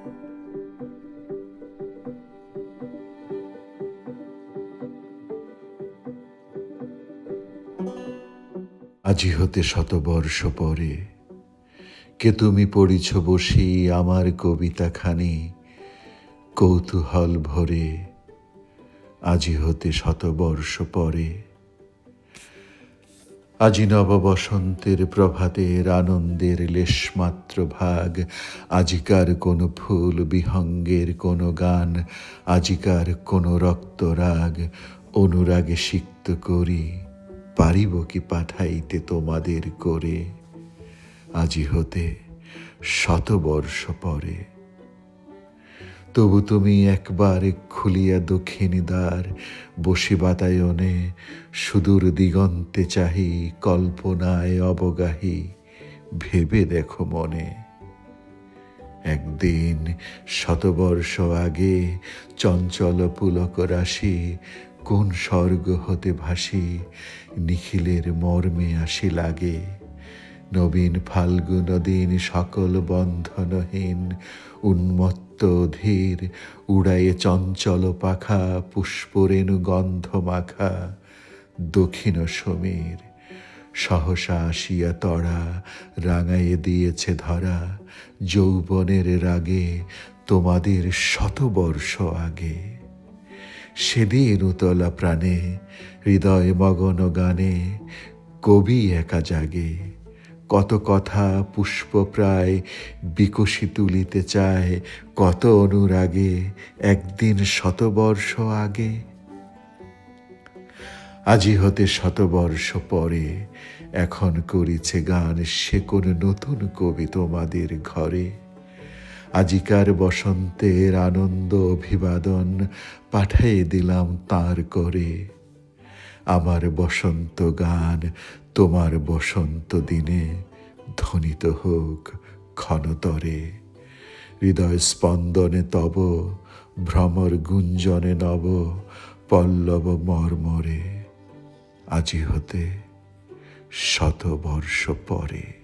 আজি হতে শতবর্ষ পরে কে তুমি পড়িছ বসি আমার কবিতাখানি কৌতূহল ভরে। আজি হতে শতবর্ষ পরে আজি নব বসন্তের প্রভাতের আনন্দের লেশমাত্র ভাগ। আজিকার কোন ফুল বিহঙ্গের কোন গান, আজিকার কোন রক্তরাগ অনুরাগে সিক্ত করি পারিব কি পাঠাইতে তোমাদের করে। আজি হতে শতবর্ষ পরে তবু তুমি একবার খুলিয়া দক্ষিণী দ্বার, বসি বাতায়নে সুদূর দিগন্তে চাহি কল্পনায় অবগাহী ভেবে দেখো মনে। একদিন শতবর্ষ আগে চঞ্চল পুলক রাশি কোন স্বর্গ হতে ভাসি নিখিলের মর্মে আসি লাগে। নবীন ফাল্গুন দিন সকল বন্ধনহীন উন্মত্ত ধীর উড়ায়ে চঞ্চল পাখা পুষ্পরেণু গন্ধ মাখা দক্ষিণ সমীর। সহসা আসিয়া তড়া রাঙাইয়ে দিয়েছে ধরা যৌবনের রাগে তোমাদের শতবর্ষ আগে। সেদিন উতলা প্রাণে হৃদয় মগন গানে কবি একা জাগে। কত কথা পুষ্প প্রায় বিকশি তুলিতে চায়, কত অনুরাগে একদিন শতবর্ষ আগে। আজি হতে শতবর্ষ পরে এখন করিছে গান সে কোন নতুন কবি তোমাদের ঘরে। আজিকার বসন্তের আনন্দ অভিবাদন পাঠাইয়ে দিলাম তাঁর করে। আমার বসন্ত গান তোমার বসন্ত দিনে ধ্বনিত হোক ক্ষণতরে। হৃদয় স্পন্দনে তব ভ্রমর গুঞ্জনে নব পল্লব মর্মরে। আজি হতে শতবর্ষ পরে।